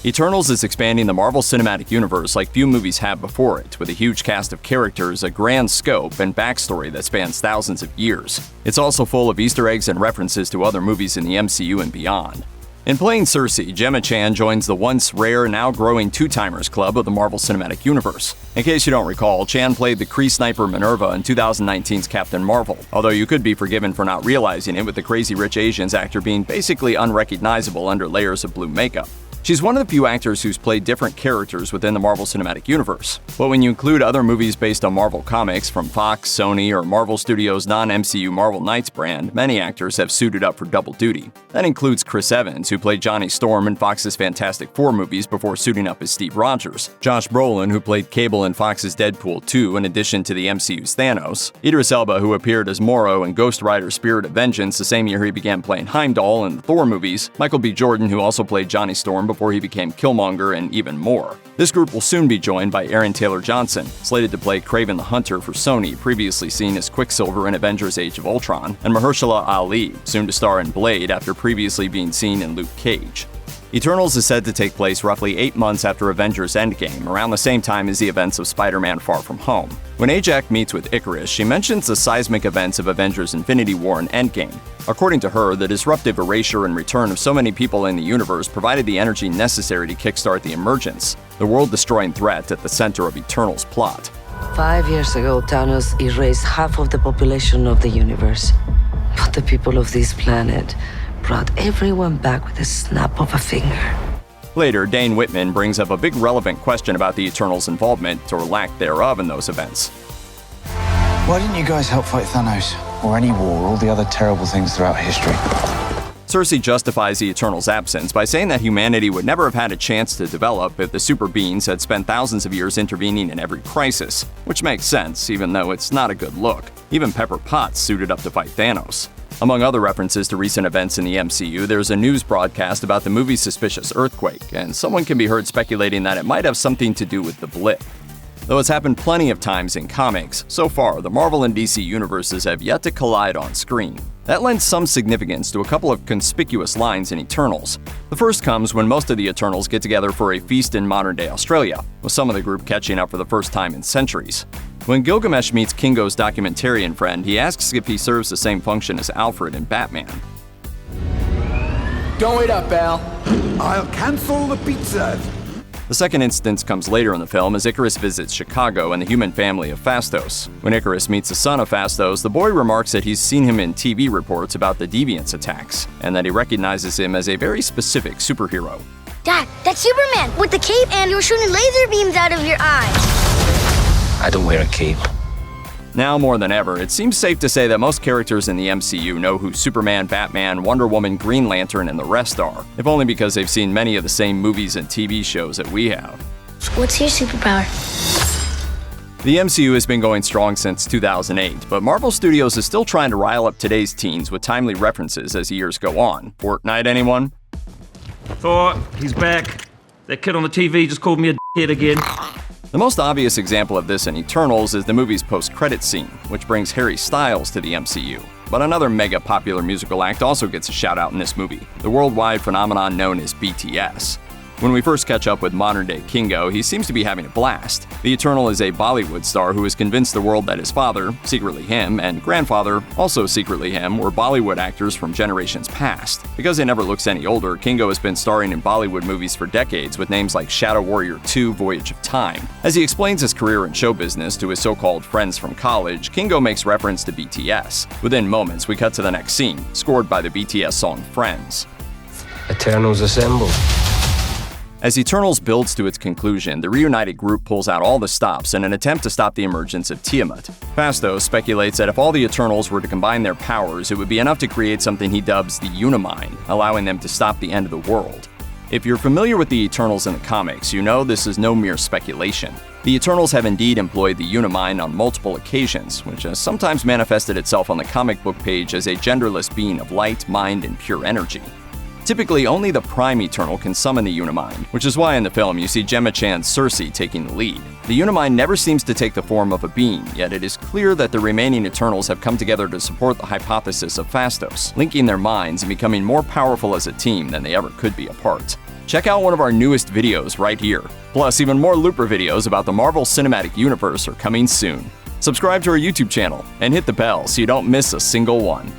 Eternals is expanding the Marvel Cinematic Universe like few movies have before it, with a huge cast of characters, a grand scope, and backstory that spans thousands of years. It's also full of Easter eggs and references to other movies in the MCU and beyond. In playing Cersei, Gemma Chan joins the once rare, now growing two-timers club of the Marvel Cinematic Universe. In case you don't recall, Chan played the Kree sniper Minerva in 2019's Captain Marvel, although you could be forgiven for not realizing it with the Crazy Rich Asians actor being basically unrecognizable under layers of blue makeup. She's one of the few actors who's played different characters within the Marvel Cinematic Universe. But when you include other movies based on Marvel Comics from Fox, Sony, or Marvel Studios' non-MCU Marvel Knights brand, many actors have suited up for double duty. That includes Chris Evans, who played Johnny Storm in Fox's Fantastic Four movies before suiting up as Steve Rogers, Josh Brolin, who played Cable in Fox's Deadpool 2 in addition to the MCU's Thanos, Idris Elba, who appeared as Morrow in Ghost Rider Spirit of Vengeance the same year he began playing Heimdall in the Thor movies, Michael B. Jordan, who also played Johnny Storm before he became Killmonger, and even more. This group will soon be joined by Aaron Taylor Johnson, slated to play Kraven the Hunter for Sony, previously seen as Quicksilver in Avengers Age of Ultron, and Mahershala Ali, soon to star in Blade after previously being seen in Luke Cage. Eternals is said to take place roughly 8 months after Avengers Endgame, around the same time as the events of Spider-Man Far From Home. When Ajak meets with Icarus, she mentions the seismic events of Avengers Infinity War and Endgame. According to her, the disruptive erasure and return of so many people in the universe provided the energy necessary to kickstart the emergence, the world-destroying threat at the center of Eternals' plot. 5 years ago, Thanos erased half of the population of the universe. But the people of this planet brought everyone back with a snap of a finger. Later, Dane Whitman brings up a big relevant question about the Eternals' involvement, or lack thereof, in those events. Why didn't you guys help fight Thanos? Or any war, all the other terrible things throughout history? Cersei justifies the Eternals' absence by saying that humanity would never have had a chance to develop if the super beings had spent thousands of years intervening in every crisis, which makes sense, even though it's not a good look. Even Pepper Potts suited up to fight Thanos. Among other references to recent events in the MCU, there's a news broadcast about the movie's suspicious earthquake, and someone can be heard speculating that it might have something to do with the Blip. Though it's happened plenty of times in comics, so far the Marvel and DC universes have yet to collide on screen. That lends some significance to a couple of conspicuous lines in Eternals. The first comes when most of the Eternals get together for a feast in modern-day Australia, with some of the group catching up for the first time in centuries. When Gilgamesh meets Kingo's documentarian friend, he asks if he serves the same function as Alfred in Batman. Don't wait up, Al. I'll cancel the pizza. The second instance comes later in the film as Icarus visits Chicago and the human family of Phastos. When Icarus meets the son of Phastos, the boy remarks that he's seen him in TV reports about the Deviants attacks, and that he recognizes him as a very specific superhero. Dad, that's Superman with the cape and you're shooting laser beams out of your eyes. I don't wear a cape. Now more than ever, it seems safe to say that most characters in the MCU know who Superman, Batman, Wonder Woman, Green Lantern, and the rest are, if only because they've seen many of the same movies and TV shows that we have. What's your superpower? The MCU has been going strong since 2008, but Marvel Studios is still trying to rile up today's teens with timely references as years go on. Fortnite, anyone? Thor, he's back. That kid on the TV just called me a dickhead again. The most obvious example of this in Eternals is the movie's post-credits scene, which brings Harry Styles to the MCU. But another mega popular musical act also gets a shout-out in this movie, the worldwide phenomenon known as BTS. When we first catch up with modern-day Kingo, he seems to be having a blast. The Eternal is a Bollywood star who has convinced the world that his father, secretly him, and grandfather, also secretly him, were Bollywood actors from generations past. Because he never looks any older, Kingo has been starring in Bollywood movies for decades with names like Shadow Warrior 2: Voyage of Time. As he explains his career in show business to his so-called friends from college, Kingo makes reference to BTS. Within moments, we cut to the next scene, scored by the BTS song Friends. Eternals assemble. As Eternals builds to its conclusion, the reunited group pulls out all the stops in an attempt to stop the emergence of Tiamat. Phastos speculates that if all the Eternals were to combine their powers, it would be enough to create something he dubs the Unimind, allowing them to stop the end of the world. If you're familiar with the Eternals in the comics, you know this is no mere speculation. The Eternals have indeed employed the Unimind on multiple occasions, which has sometimes manifested itself on the comic book page as a genderless being of light, mind, and pure energy. Typically, only the Prime Eternal can summon the Unimind, which is why in the film you see Gemma Chan's Cersei taking the lead. The Unimind never seems to take the form of a being, yet it is clear that the remaining Eternals have come together to support the hypothesis of Phastos, linking their minds and becoming more powerful as a team than they ever could be apart. Check out one of our newest videos right here. Plus, even more Looper videos about the Marvel Cinematic Universe are coming soon. Subscribe to our YouTube channel and hit the bell so you don't miss a single one.